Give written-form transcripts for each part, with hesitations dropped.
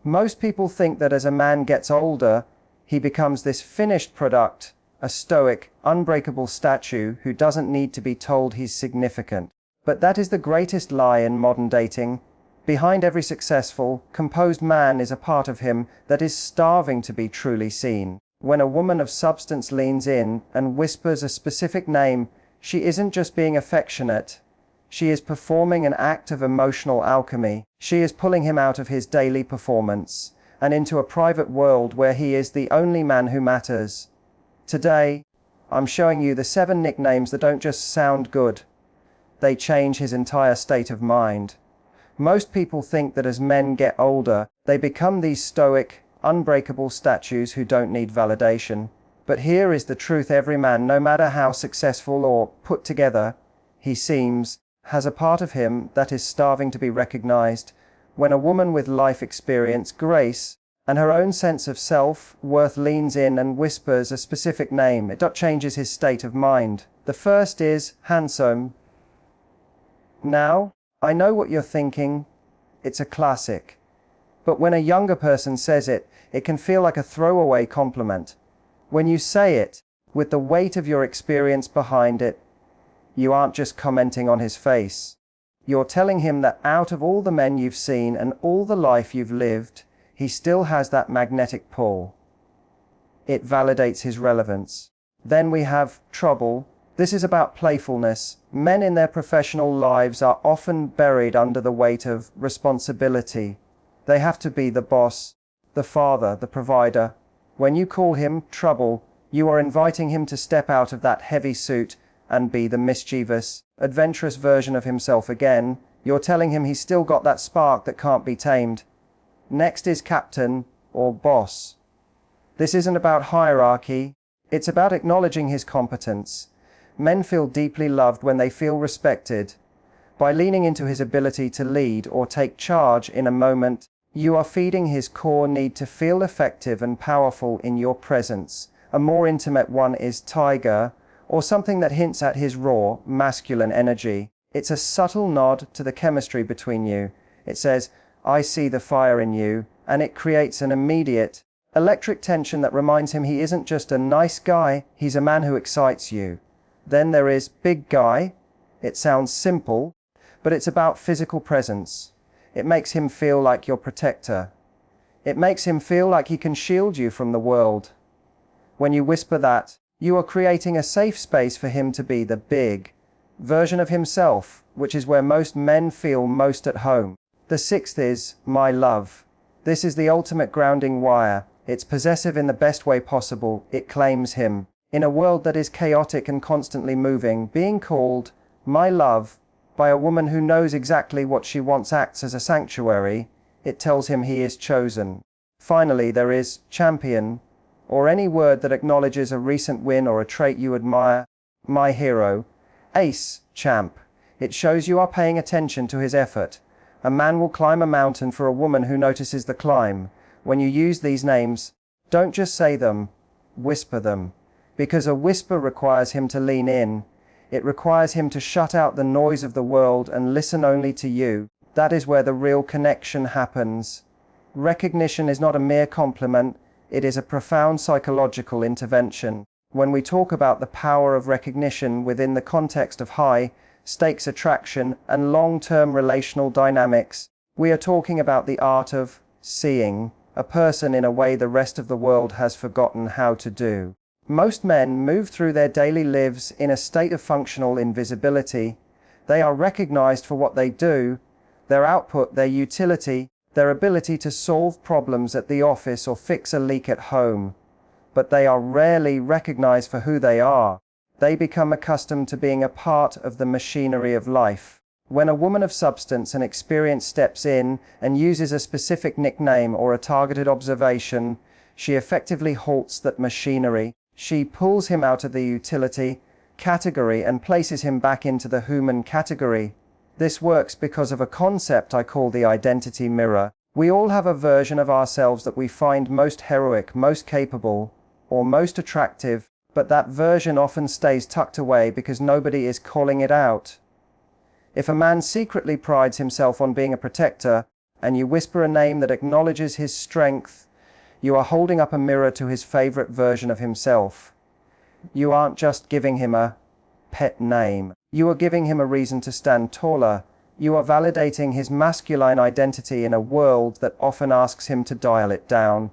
Most people think that as a man gets older, he becomes this finished product, a stoic, unbreakable statue who doesn't need to be told he's significant. But that is the greatest lie in modern dating. Behind every successful, composed man is a part of him that is starving to be truly seen. When a woman of substance leans in and whispers a specific name, she isn't just being affectionate. She is performing an act of emotional alchemy. She is pulling him out of his daily performance and into a private world where he is the only man who matters. Today, I'm showing you the 7 nicknames that don't just sound good. They change his entire state of mind. Most people think that as men get older, they become these stoic, unbreakable statues who don't need validation. But here is the truth: every man, no matter how successful or put together he seems, has a part of him that is starving to be recognized. When a woman with life experience, grace, and her own sense of self-worth leans in and whispers a specific name, it changes his state of mind. The first is handsome. Now, I know what you're thinking. It's a classic. But when a younger person says it, it can feel like a throwaway compliment. When you say it, with the weight of your experience behind it, you aren't just commenting on his face. You're telling him that out of all the men you've seen and all the life you've lived, he still has that magnetic pull. It validates his relevance. Then we have trouble. This is about playfulness. Men in their professional lives are often buried under the weight of responsibility. They have to be the boss, the father, the provider. When you call him trouble, you are inviting him to step out of that heavy suit and be the mischievous, adventurous version of himself again. You're telling him he's still got that spark that can't be tamed. Next is captain or boss. This isn't about hierarchy. It's about acknowledging his competence. Men feel deeply loved when they feel respected. By leaning into his ability to lead or take charge in a moment, you are feeding his core need to feel effective and powerful in your presence. A more intimate one is tiger, or something that hints at his raw, masculine energy. It's a subtle nod to the chemistry between you. It says, "I see the fire in you," and it creates an immediate, electric tension that reminds him he isn't just a nice guy, he's a man who excites you. Then there is big guy. It sounds simple, but it's about physical presence. It makes him feel like your protector. It makes him feel like he can shield you from the world. When you whisper that, you are creating a safe space for him to be the big version of himself, which is where most men feel most at home. The sixth is my love. This is the ultimate grounding wire. It's possessive in the best way possible. It claims him. In a world that is chaotic and constantly moving, being called my love by a woman who knows exactly what she wants acts as a sanctuary. It tells him he is chosen. Finally, there is champion, or any word that acknowledges a recent win or a trait you admire. My hero. Ace, champ. It shows you are paying attention to his effort. A man will climb a mountain for a woman who notices the climb. When you use these names, don't just say them, whisper them. Because a whisper requires him to lean in. It requires him to shut out the noise of the world and listen only to you. That is where the real connection happens. Recognition is not a mere compliment, it is a profound psychological intervention. When we talk about the power of recognition within the context of high-stakes attraction and long-term relational dynamics, we are talking about the art of seeing a person in a way the rest of the world has forgotten how to do. Most men move through their daily lives in a state of functional invisibility. They are recognized for what they do, their output, their utility, their ability to solve problems at the office or fix a leak at home. But they are rarely recognized for who they are. They become accustomed to being a part of the machinery of life. When a woman of substance and experience steps in and uses a specific nickname or a targeted observation, she effectively halts that machinery. She pulls him out of the utility category and places him back into the human category. This works because of a concept I call the identity mirror. We all have a version of ourselves that we find most heroic, most capable, or most attractive, but that version often stays tucked away because nobody is calling it out. If a man secretly prides himself on being a protector, and you whisper a name that acknowledges his strength, you are holding up a mirror to his favorite version of himself. You aren't just giving him a pet name. You are giving him a reason to stand taller. You are validating his masculine identity in a world that often asks him to dial it down.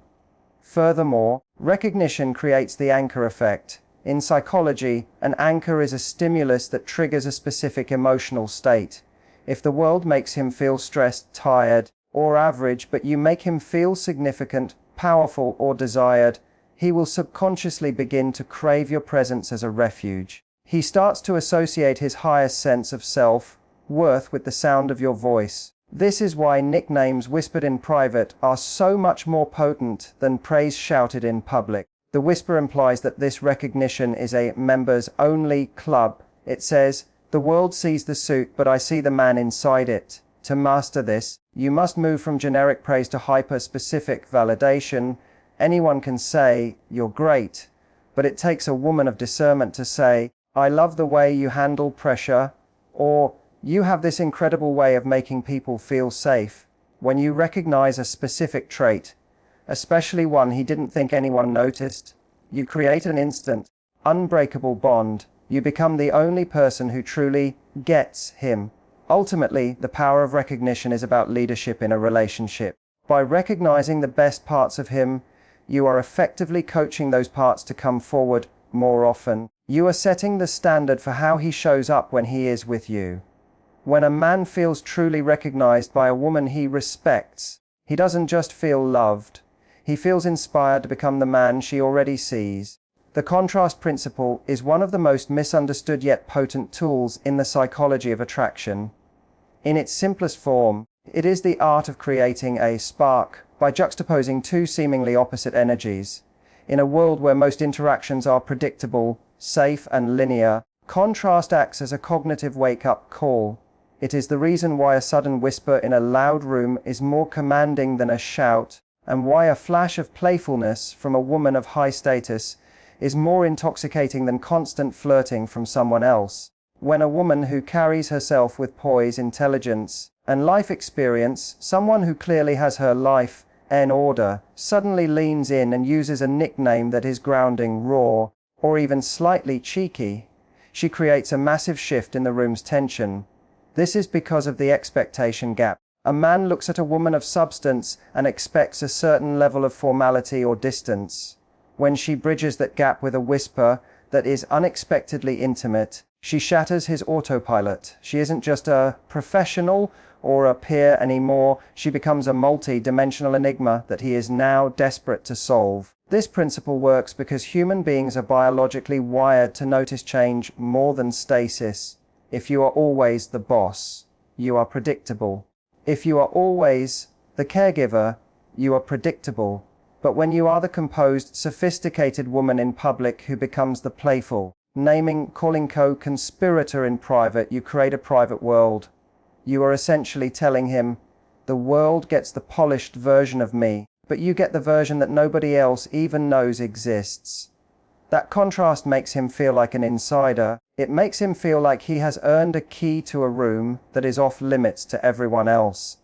Furthermore, recognition creates the anchor effect. In psychology, an anchor is a stimulus that triggers a specific emotional state. If the world makes him feel stressed, tired, or average, but you make him feel significant, powerful, or desired, he will subconsciously begin to crave your presence as a refuge. He starts to associate his highest sense of self-worth with the sound of your voice. This is why nicknames whispered in private are so much more potent than praise shouted in public. The whisper implies that this recognition is a members-only club. It says, "The world sees the suit, but I see the man inside it." To master this, you must move from generic praise to hyper-specific validation. Anyone can say, "You're great," but it takes a woman of discernment to say, "I love the way you handle pressure," or "You have this incredible way of making people feel safe." When you recognize a specific trait, especially one he didn't think anyone noticed, you create an instant, unbreakable bond. You become the only person who truly gets him. Ultimately, the power of recognition is about leadership in a relationship. By recognizing the best parts of him, you are effectively coaching those parts to come forward more often. You are setting the standard for how he shows up when he is with you. When a man feels truly recognized by a woman he respects, he doesn't just feel loved. He feels inspired to become the man she already sees. The contrast principle is one of the most misunderstood yet potent tools in the psychology of attraction. In its simplest form, it is the art of creating a spark by juxtaposing two seemingly opposite energies. In a world where most interactions are predictable, safe, and linear, contrast acts as a cognitive wake-up call. It is the reason why a sudden whisper in a loud room is more commanding than a shout, and why a flash of playfulness from a woman of high status is more intoxicating than constant flirting from someone else. When a woman who carries herself with poise, intelligence, and life experience, someone who clearly has her life in order, suddenly leans in and uses a nickname that is grounding, raw, or even slightly cheeky, she creates a massive shift in the room's tension. This is because of the expectation gap. A man looks at a woman of substance and expects a certain level of formality or distance. When she bridges that gap with a whisper that is unexpectedly intimate, she shatters his autopilot. She isn't just a professional or a peer anymore. She becomes a multi-dimensional enigma that he is now desperate to solve. This principle works because human beings are biologically wired to notice change more than stasis. If you are always the boss, you are predictable. If you are always the caregiver, you are predictable. But when you are the composed, sophisticated woman in public who becomes the playful, naming, calling co-conspirator in private, you create a private world. You are essentially telling him, the world gets the polished version of me, but you get the version that nobody else even knows exists. That contrast makes him feel like an insider. It makes him feel like he has earned a key to a room that is off limits to everyone else.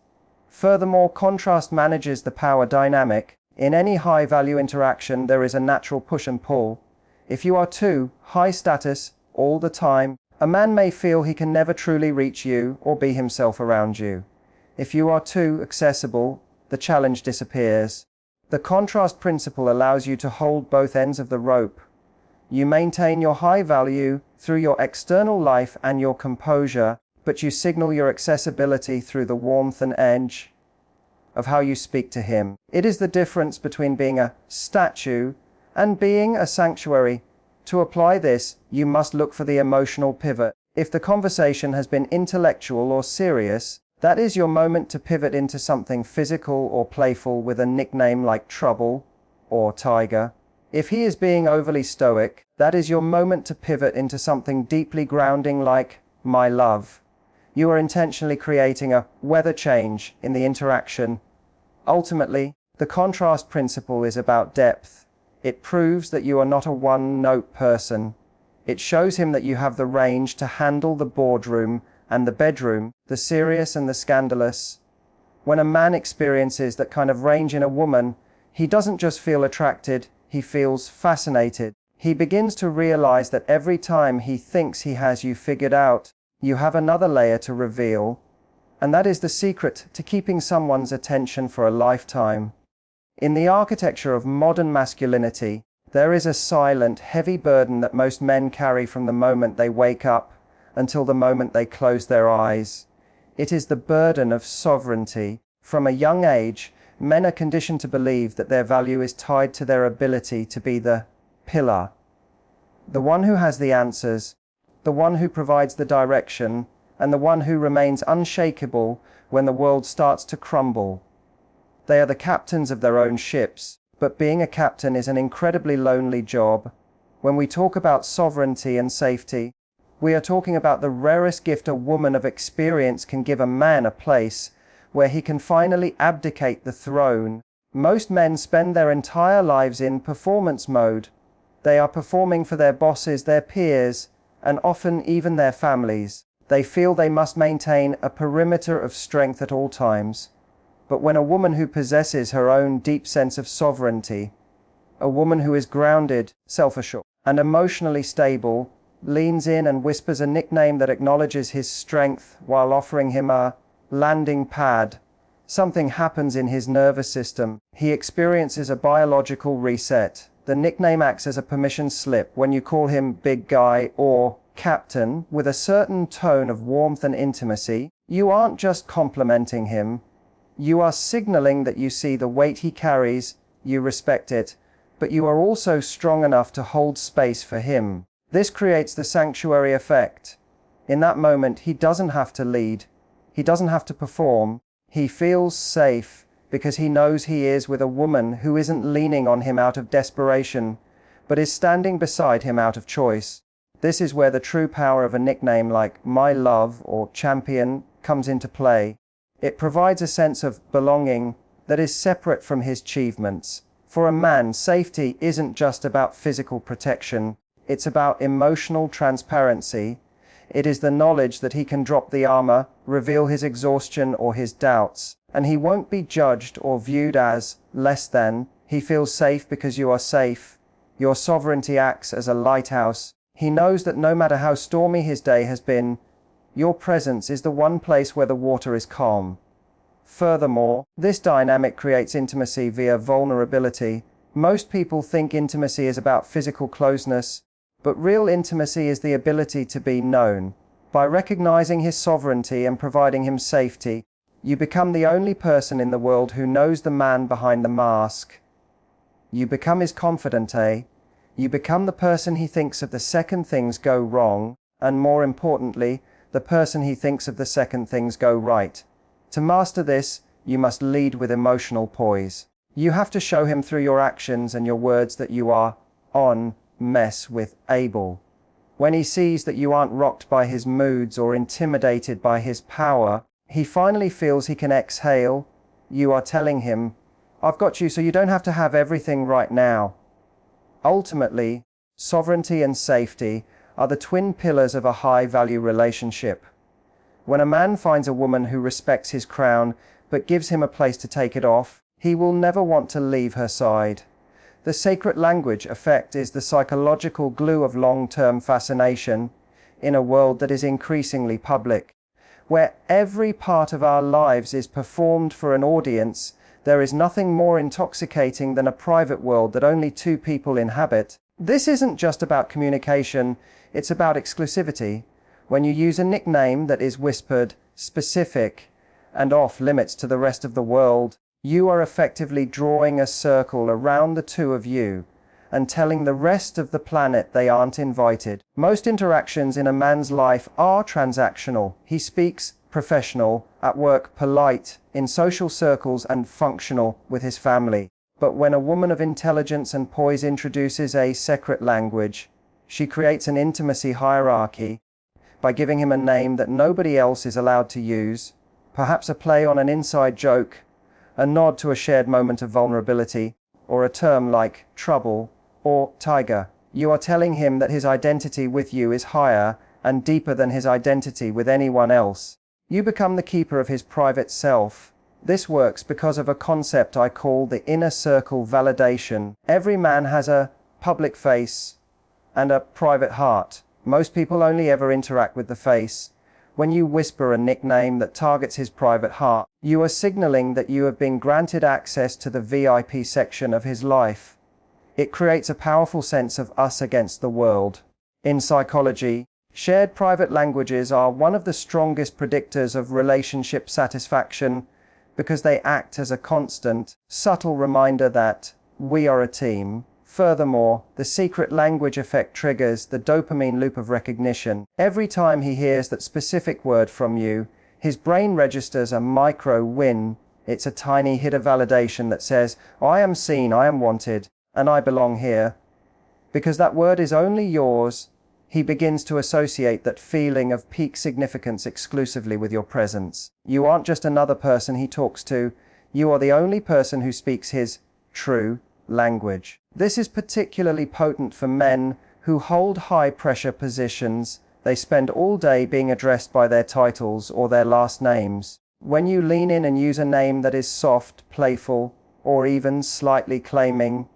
Furthermore, contrast manages the power dynamic. In any high-value interaction, there is a natural push and pull. If you are too high status all the time, a man may feel he can never truly reach you or be himself around you. If you are too accessible, the challenge disappears. The contrast principle allows you to hold both ends of the rope. You maintain your high value through your external life and your composure, but you signal your accessibility through the warmth and edge of how you speak to him. It is the difference between being a statue and being a sanctuary. To apply this, you must look for the emotional pivot. If the conversation has been intellectual or serious, that is your moment to pivot into something physical or playful with a nickname like Trouble or Tiger. If he is being overly stoic, that is your moment to pivot into something deeply grounding like My Love. You are intentionally creating a weather change in the interaction. Ultimately, the contrast principle is about depth. It proves that you are not a one-note person. It shows him that you have the range to handle the boardroom and the bedroom, the serious and the scandalous. When a man experiences that kind of range in a woman, he doesn't just feel attracted, he feels fascinated. He begins to realize that every time he thinks he has you figured out, you have another layer to reveal, and that is the secret to keeping someone's attention for a lifetime. In the architecture of modern masculinity, there is a silent, heavy burden that most men carry from the moment they wake up until the moment they close their eyes. It is the burden of sovereignty. From a young age, men are conditioned to believe that their value is tied to their ability to be the pillar, the one who has the answers, the one who provides the direction, and the one who remains unshakable when the world starts to crumble. They are the captains of their own ships, but being a captain is an incredibly lonely job. When we talk about sovereignty and safety, we are talking about the rarest gift a woman of experience can give a man, a place where he can finally abdicate the throne. Most men spend their entire lives in performance mode. They are performing for their bosses, their peers, and often even their families. They feel they must maintain a perimeter of strength at all times. But when a woman who possesses her own deep sense of sovereignty, a woman who is grounded, self-assured, and emotionally stable, leans in and whispers a nickname that acknowledges his strength while offering him a landing pad, something happens in his nervous system. He experiences a biological reset. The nickname acts as a permission slip. When you call him big guy or captain with a certain tone of warmth and intimacy, you aren't just complimenting him. You are signaling that you see the weight he carries, you respect it, but you are also strong enough to hold space for him. This creates the sanctuary effect. In that moment, he doesn't have to lead. He doesn't have to perform. He feels safe because he knows he is with a woman who isn't leaning on him out of desperation, but is standing beside him out of choice. This is where the true power of a nickname like my love or champion comes into play. It provides a sense of belonging that is separate from his achievements. For a man, safety isn't just about physical protection. It's about emotional transparency. It is the knowledge that he can drop the armor, reveal his exhaustion or his doubts, and he won't be judged or viewed as less than. He feels safe because you are safe. Your sovereignty acts as a lighthouse. He knows that no matter how stormy his day has been, your presence is the one place where the water is calm. Furthermore, this dynamic creates intimacy via vulnerability. Most people think intimacy is about physical closeness, but real intimacy is the ability to be known. By recognizing his sovereignty and providing him safety, you become the only person in the world who knows the man behind the mask. You become his confidante. You become the person he thinks of the second things go wrong, and more importantly, the person he thinks of the second things go right. To master this, you must lead with emotional poise. You have to show him through your actions and your words that you are on mess with able. When he sees that you aren't rocked by his moods or intimidated by his power, he finally feels he can exhale. You are telling him, I've got you so you don't have to have everything right now. Ultimately, sovereignty and safety are the twin pillars of a high-value relationship. When a man finds a woman who respects his crown but gives him a place to take it off, he will never want to leave her side. The sacred language effect is the psychological glue of long-term fascination in a world that is increasingly public. Where every part of our lives is performed for an audience, there is nothing more intoxicating than a private world that only two people inhabit. This isn't just about communication, it's about exclusivity. When you use a nickname that is whispered, specific, and off limits to the rest of the world, you are effectively drawing a circle around the two of you and telling the rest of the planet they aren't invited. Most interactions in a man's life are transactional. He speaks professional, at work polite, in social circles and functional with his family. But when a woman of intelligence and poise introduces a secret language, she creates an intimacy hierarchy by giving him a name that nobody else is allowed to use, perhaps a play on an inside joke, a nod to a shared moment of vulnerability, or a term like trouble or tiger. You are telling him that his identity with you is higher and deeper than his identity with anyone else. You become the keeper of his private self. This works because of a concept I call the inner circle validation. Every man has a public face and a private heart. Most people only ever interact with the face. When you whisper a nickname that targets his private heart, you are signaling that you have been granted access to the VIP section of his life. It creates a powerful sense of us against the world. In psychology, shared private languages are one of the strongest predictors of relationship satisfaction because they act as a constant, subtle reminder that we are a team. Furthermore, the secret language effect triggers the dopamine loop of recognition. Every time he hears that specific word from you, his brain registers a micro win. It's a tiny hit of validation that says, I am seen, I am wanted, and I belong here. Because that word is only yours, he begins to associate that feeling of peak significance exclusively with your presence. You aren't just another person he talks to, you are the only person who speaks his true language. This is particularly potent for men who hold high-pressure positions. They spend all day being addressed by their titles or their last names. When you lean in and use a name that is soft, playful, or even slightly claiming,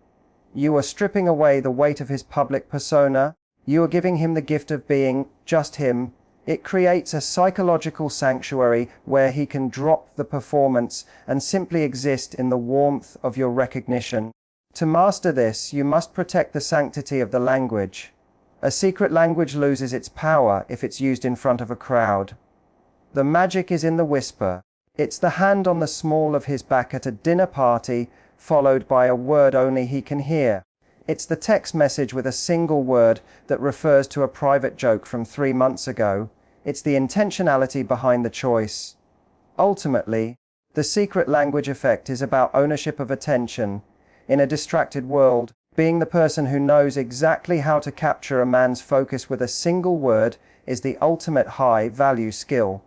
you are stripping away the weight of his public persona. You are giving him the gift of being just him. It creates a psychological sanctuary where he can drop the performance and simply exist in the warmth of your recognition. To master this, you must protect the sanctity of the language. A secret language loses its power if it's used in front of a crowd. The magic is in the whisper. It's the hand on the small of his back at a dinner party, followed by a word only he can hear. It's the text message with a single word that refers to a private joke from 3 months ago. It's the intentionality behind the choice. Ultimately, the secret language effect is about ownership of attention. In a distracted world, being the person who knows exactly how to capture a man's focus with a single word is the ultimate high-value skill.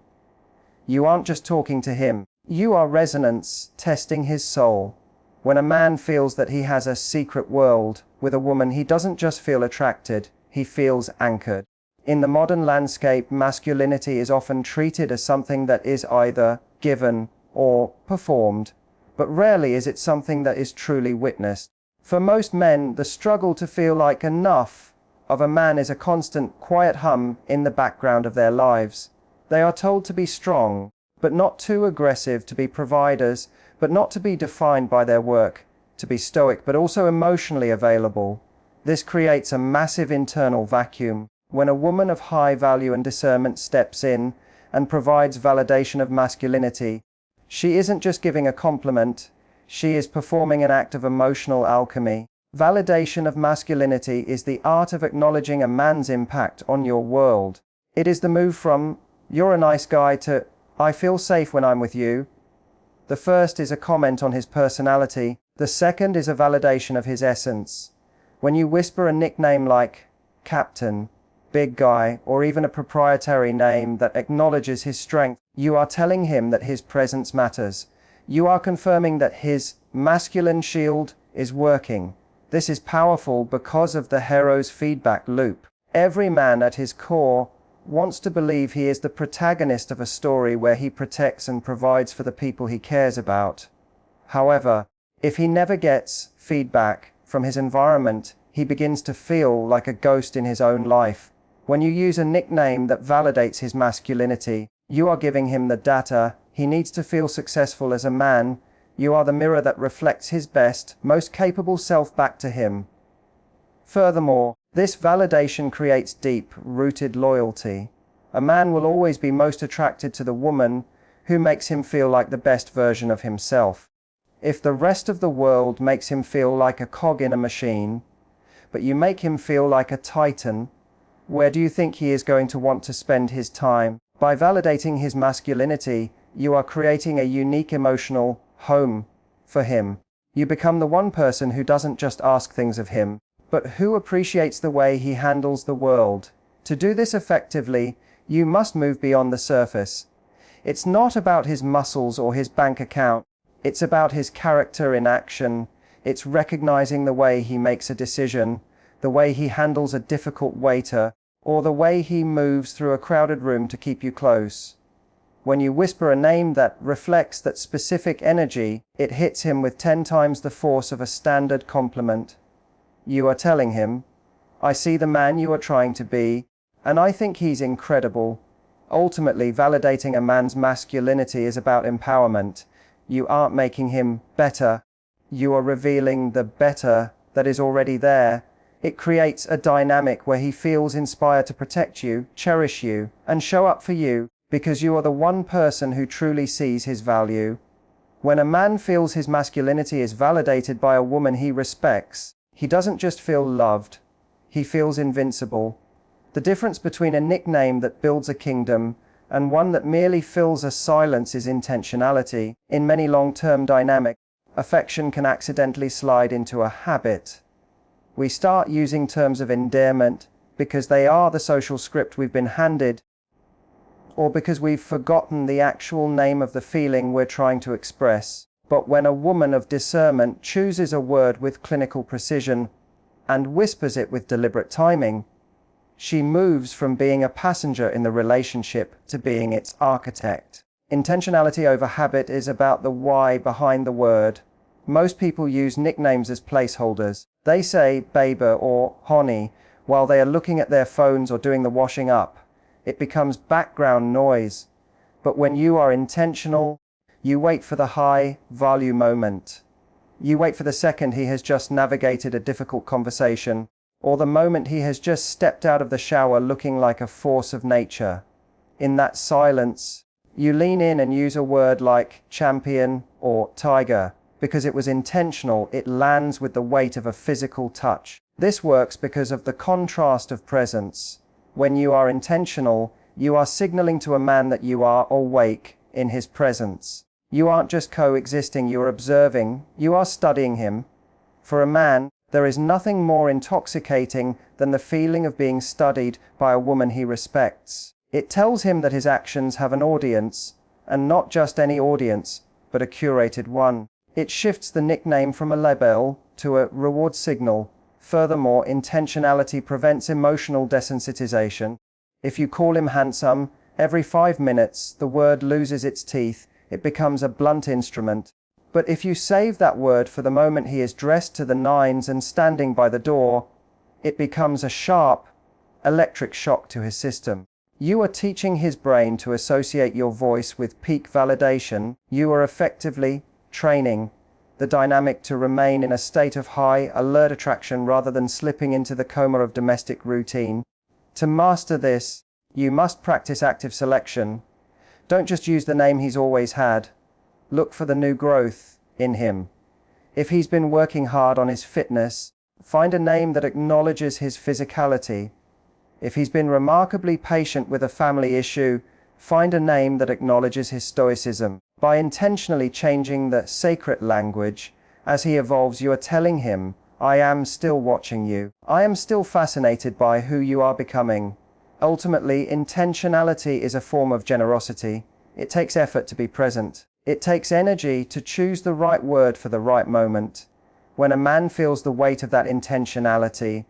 You aren't just talking to him, you are resonance testing his soul. When a man feels that he has a secret world with a woman, he doesn't just feel attracted, he feels anchored. In the modern landscape, masculinity is often treated as something that is either given or performed, but rarely is it something that is truly witnessed. For most men, the struggle to feel like enough of a man is a constant, quiet hum in the background of their lives. They are told to be strong, but not too aggressive, to be providers, but not to be defined by their work, to be stoic, but also emotionally available. This creates a massive internal vacuum. When a woman of high value and discernment steps in and provides validation of masculinity, she isn't just giving a compliment, she is performing an act of emotional alchemy. Validation of masculinity is the art of acknowledging a man's impact on your world. It is the move from, you're a nice guy, to, I feel safe when I'm with you. The first is a comment on his personality, the second is a validation of his essence. When you whisper a nickname like Captain, Big Guy, or even a proprietary name that acknowledges his strength, you are telling him that his presence matters. You are confirming that his masculine shield is working. This is powerful because of the hero's feedback loop. Every man at his core wants to believe he is the protagonist of a story where he protects and provides for the people he cares about. However, if he never gets feedback from his environment, he begins to feel like a ghost in his own life. When you use a nickname that validates his masculinity, you are giving him the data he needs to feel successful as a man. You are the mirror that reflects his best, most capable self back to him. Furthermore, this validation creates deep-rooted loyalty. A man will always be most attracted to the woman who makes him feel like the best version of himself. If the rest of the world makes him feel like a cog in a machine, but you make him feel like a titan, where do you think he is going to want to spend his time? By validating his masculinity, you are creating a unique emotional home for him. You become the one person who doesn't just ask things of him, but who appreciates the way he handles the world. To do this effectively, you must move beyond the surface. It's not about his muscles or his bank account. It's about his character in action. It's recognizing the way he makes a decision, the way he handles a difficult waiter, or the way he moves through a crowded room to keep you close. When you whisper a name that reflects that specific energy, it hits him with 10 times the force of a standard compliment. You are telling him, I see the man you are trying to be, and I think he's incredible. Ultimately, validating a man's masculinity is about empowerment. You aren't making him better. You are revealing the better that is already there. It creates a dynamic where he feels inspired to protect you, cherish you, and show up for you, because you are the one person who truly sees his value. When a man feels his masculinity is validated by a woman he respects, he doesn't just feel loved, he feels invincible. The difference between a nickname that builds a kingdom and one that merely fills a silence is intentionality. In many long-term dynamics, affection can accidentally slide into a habit. We start using terms of endearment because they are the social script we've been handed, or because we've forgotten the actual name of the feeling we're trying to express. But when a woman of discernment chooses a word with clinical precision and whispers it with deliberate timing, she moves from being a passenger in the relationship to being its architect. Intentionality over habit is about the why behind the word. Most people use nicknames as placeholders. They say babe or honey while they are looking at their phones or doing the washing up. It becomes background noise. But when you are intentional, you wait for the high-value moment. You wait for the second he has just navigated a difficult conversation, or the moment he has just stepped out of the shower looking like a force of nature. In that silence, you lean in and use a word like champion or tiger. Because it was intentional, it lands with the weight of a physical touch. This works because of the contrast of presence. When you are intentional, you are signaling to a man that you are awake in his presence. You aren't just coexisting, you are observing, you are studying him. For a man, there is nothing more intoxicating than the feeling of being studied by a woman he respects. It tells him that his actions have an audience, and not just any audience, but a curated one. It shifts the nickname from a label to a reward signal. Furthermore, intentionality prevents emotional desensitization. If you call him handsome, every 5 minutes the word loses its teeth, it becomes a blunt instrument. But if you save that word for the moment he is dressed to the nines and standing by the door, it becomes a sharp, electric shock to his system. You are teaching his brain to associate your voice with peak validation. You are effectively training the dynamic to remain in a state of high alert attraction rather than slipping into the coma of domestic routine. To master this, you must practice active selection. Don't just use the name he's always had. Look for the new growth in him. If he's been working hard on his fitness, find a name that acknowledges his physicality. If he's been remarkably patient with a family issue, find a name that acknowledges his stoicism. By intentionally changing the sacred language, as he evolves, you are telling him, I am still watching you. I am still fascinated by who you are becoming. Ultimately, intentionality is a form of generosity. It takes effort to be present. It takes energy to choose the right word for the right moment. When a man feels the weight of that intentionality,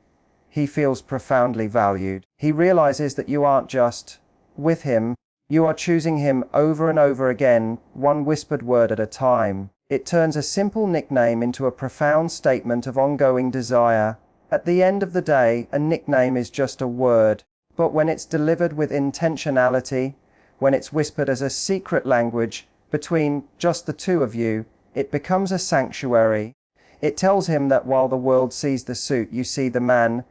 he feels profoundly valued. He realizes that you aren't just with him, you are choosing him over and over again, one whispered word at a time. It turns a simple nickname into a profound statement of ongoing desire. At the end of the day, a nickname is just a word. But when it's delivered with intentionality, when it's whispered as a secret language between just the two of you, it becomes a sanctuary. It tells him that while the world sees the suit, you see the man.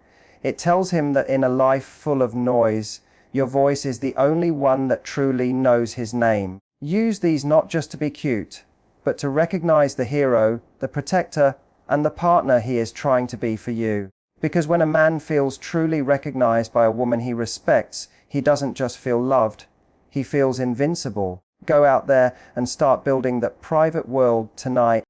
It tells him that in a life full of noise, your voice is the only one that truly knows his name. Use these not just to be cute, but to recognize the hero, the protector, and the partner he is trying to be for you. Because when a man feels truly recognized by a woman he respects, he doesn't just feel loved, he feels invincible. Go out there and start building that private world tonight.